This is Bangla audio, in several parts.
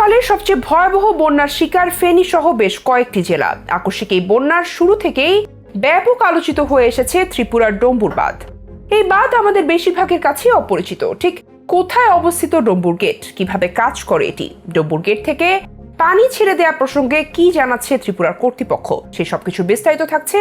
সর্বকালের সবচেয়ে ভয়াবহ বন্যার শিকার ফেনী সহ বেশ কয়েকটি জেলা। আকস্মিক এই বন্যার শুরু থেকেই ব্যাপক আলোচিত হয়ে এসেছে ত্রিপুরার ডম্বুর বাঁধ। এই বাঁধ আমাদের বেশিরভাগের কাছে অপরিচিত। ঠিক কোথায় অবস্থিত ডম্বুর গেট, কিভাবে কাজ করে এটি, ডম্বুর গেট থেকে পানি ছেড়ে দেওয়া প্রসঙ্গে কি জানাচ্ছে ত্রিপুরার কর্তৃপক্ষ, সেই সবকিছু বিস্তারিত থাকছে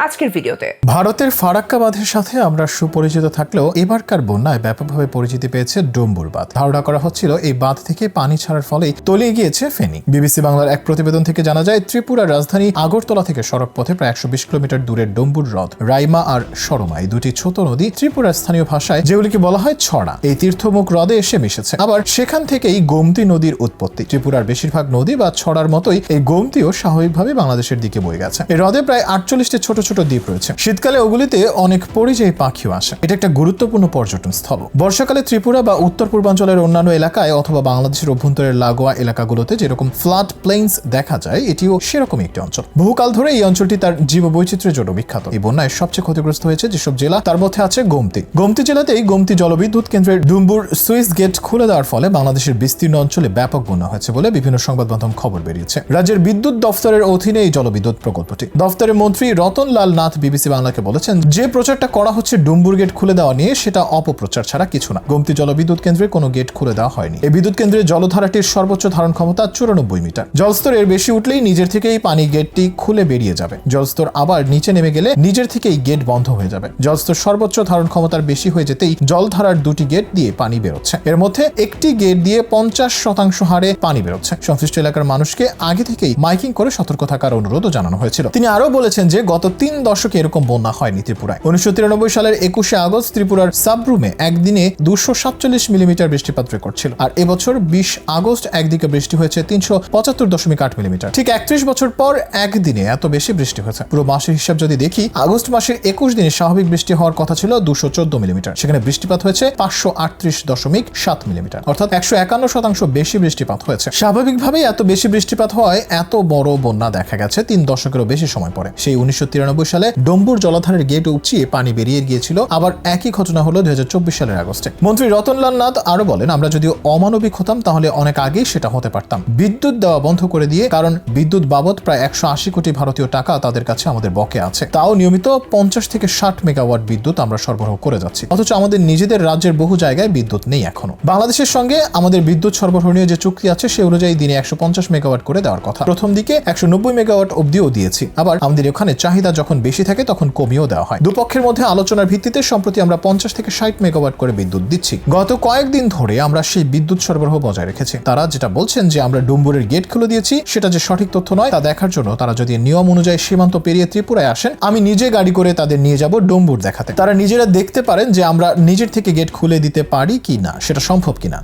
আজকের ভিডিওতে। ভারতের ফারাক্কা বাঁধের সাথে আমরা সুপরিচিত থাকলেও এবারকার বন্যায় ব্যাপকভাবে পরিচিতি পেয়েছে ডম্বুর বাঁধ। ধারণা করা হচ্ছিল এই বাঁধ থেকে পানি ছাড়ার ফলেই তলিয়ে গিয়েছে ফেনী। বিবিসি বাংলার এক প্রতিবেদন থেকে জানা যায়, ত্রিপুরার রাজধানী আগরতলা থেকে সড়ক পথে প্রায় 120 কিলোমিটার দূরের ডম্বুর হ্রদ, রাইমা আর সরমা, এই দুটি ছোট নদী ত্রিপুরার স্থানীয় ভাষায় যেগুলিকে বলা হয় ছড়া, এই তীর্থমুখ হ্রদে এসে মিশেছে। আবার সেখান থেকেই গোমতী নদীর উৎপত্তি। ত্রিপুরার বেশিরভাগ নদী বা ছড়ার মতোই এই গোমতীও স্বাভাবিকভাবে বাংলাদেশের দিকে বয়ে গেছে। এই হ্রদে প্রায় 48টি ছোট ছোট দ্বীপ রয়েছে। শীতকালে ওগুলিতে অনেক পরিযায়ী পাখিও আসে। এটা একটা গুরুত্বপূর্ণ পর্যটন স্থল। বর্ষাকালে ত্রিপুরা বা উত্তর পূর্বাঞ্চলের অন্যান্য এলাকায় অথবা বাংলাদেশের অভ্যন্তরের লাগোয়া এলাকাগুলোতে যেরকম ফ্ল্যাট প্লেইনস দেখা যায়, এটিও সেরকমই একটি অঞ্চল। বহুকাল ধরে এই অঞ্চলটি তার জীববৈচিত্র্যের জন্য বিখ্যাত। এই বন্যায় সবচেয়ে ক্ষতিগ্রস্ত হয়েছে যেসব জেলা, তার মধ্যে আছে গোমতী। গোমতী জেলাতেই গোমতী জলবিদ্যুৎ কেন্দ্রের ডুম্বুর সুইচ গেট খুলে দেওয়ার ফলে বাংলাদেশের বিস্তীর্ণ অঞ্চলে ব্যাপক বন্যা হয়েছে বলে বিভিন্ন সংবাদ মাধ্যম খবর বেরিয়েছে। রাজ্যের বিদ্যুৎ দফতরের অধীনে এই জলবিদ্যুৎ প্রকল্পটি। দফতরের মন্ত্রী রতন লাল নাথ বিবিসি বাংলাকে বলেছেন, যে প্রচারটা করা হচ্ছে ডুম্বুর গেট খুলে দেওয়া নিয়ে, সেটা অপপ্রচার ছাড়া কিছু না। গোমতী জলবিদ্যুৎ কেন্দ্রে কোনো গেট খুলে দেওয়া হয়নি। এই বিদ্যুৎ কেন্দ্রের জলধারাটির সর্বোচ্চ ধারণ ক্ষমতা 94 মিটার। জলস্তর এর বেশি উঠলেই নিজের থেকেই পানি গেটটি খুলে বেরিয়ে যাবে। জলস্তর আবার নিচে নেমে গেলে নিজের থেকেই গেট বন্ধ হয়ে যাবে। জলস্তর সর্বোচ্চ ধারণ ক্ষমতার বেশি হয়ে যেতেই জলধারার দুটি গেট দিয়ে পানি বেরোচ্ছে। এর মধ্যে একটি গেট দিয়ে 50% হারে পানি বেরোচ্ছে। সংশ্লিষ্ট এলাকার মানুষকে আগে থেকেই মাইকিং করে সতর্ক থাকার অনুরোধও জানানো হয়েছিল। তিনি আরো বলেছেন যে গত 3 দশকে এরকম বন্যা হয়নি ত্রিপুরায়। 1993 সালের 21শে আগস্ট ত্রিপুরার সাবরুমে একদিনে 247 মিলিমিটার বৃষ্টিপাত রেকর্ড ছিল। আর এবছর 20 আগস্ট একদিকে বৃষ্টি হয়েছে 375.8 মিলিমিটার। ঠিক 31 বছর পর একদিনে এত বেশি বৃষ্টি হয়েছে। পুরো মাসের হিসাব যদি দেখি, আগস্ট মাসের 21 দিনে স্বাভাবিক বৃষ্টি হওয়ার কথা ছিল 214 মিলিমিটার, সেখানে বৃষ্টিপাত হয়েছে 538.7 মিলিমিটার, অর্থাৎ 151% বেশি বৃষ্টিপাত হয়েছে। স্বাভাবিকভাবেই এত বেশি বৃষ্টিপাত হওয়ায় এত বড় বন্যা দেখা গেছে 3 দশকেরও বেশি সময় পরে। সেই 1993 সালে ডম্বুর জলাধারের গেট উঁচিয়ে পানি বেরিয়ে গিয়েছিল। আবার একই ঘটনা হলো 2024 সালের আগস্টে। মন্ত্রী রতনলাল নাথ আরো বলেন, আমরা যদি অমানবিক হতাম তাহলে অনেক আগেই সেটা হতে পারতাম। বিদ্যুৎ দেওয়া বন্ধ করে দিয়ে, কারণ বিদ্যুৎ বাবদ প্রায় 180 কোটি ভারতীয় টাকা তাদের কাছে আমাদের বকে আছে। তাও নিয়মিত 50 থেকে 60 মেগাওয়াট বিদ্যুৎ আমরা সরবরাহ করে যাচ্ছি, অথচ আমাদের নিজেদের রাজ্যের বহু জায়গায় বিদ্যুৎ নেই এখনো। বাংলাদেশের সঙ্গে আমাদের বিদ্যুৎ সরবরাহ নিয়ে যে চুক্তি আছে, সে অনুযায়ী দিনে 150 মেগাওয়াট করে দেওয়ার কথা। প্রথম দিকে 190 মেগাওয়াট অব্দিও দিয়েছি। আবার আমাদের ওখানে চাহিদা যখন বেশি থাকে তখন কমিয়েও দেওয়া হয়। দুপক্ষের মধ্যে আলোচনার ভিত্তিতে সম্প্রতি আমরা 50 থেকে 60 মেগাওয়াট করে বিদ্যুৎ দিচ্ছি। গত কয়েকদিন ধরে আমরা সেই বিদ্যুৎ সরবরাহ বজায় রেখেছি। তারা যেটা বলছেন যে আমরা ডুম্বুরের গেট খুলে দিয়েছি, সেটা যে সঠিক তথ্য নয় তা দেখার জন্য তারা যদি নিয়ম অনুযায়ী সীমান্ত পেরিয়ে ত্রিপুরায় আসেন, আমি নিজে গাড়ি করে তাদের নিয়ে যাব ডুম্বুর দেখাতে। তারা নিজেরা দেখতে পারেন যে আমরা নিজের থেকে গেট খুলে দিতে পারি কি না, সেটা সম্ভব কিনা।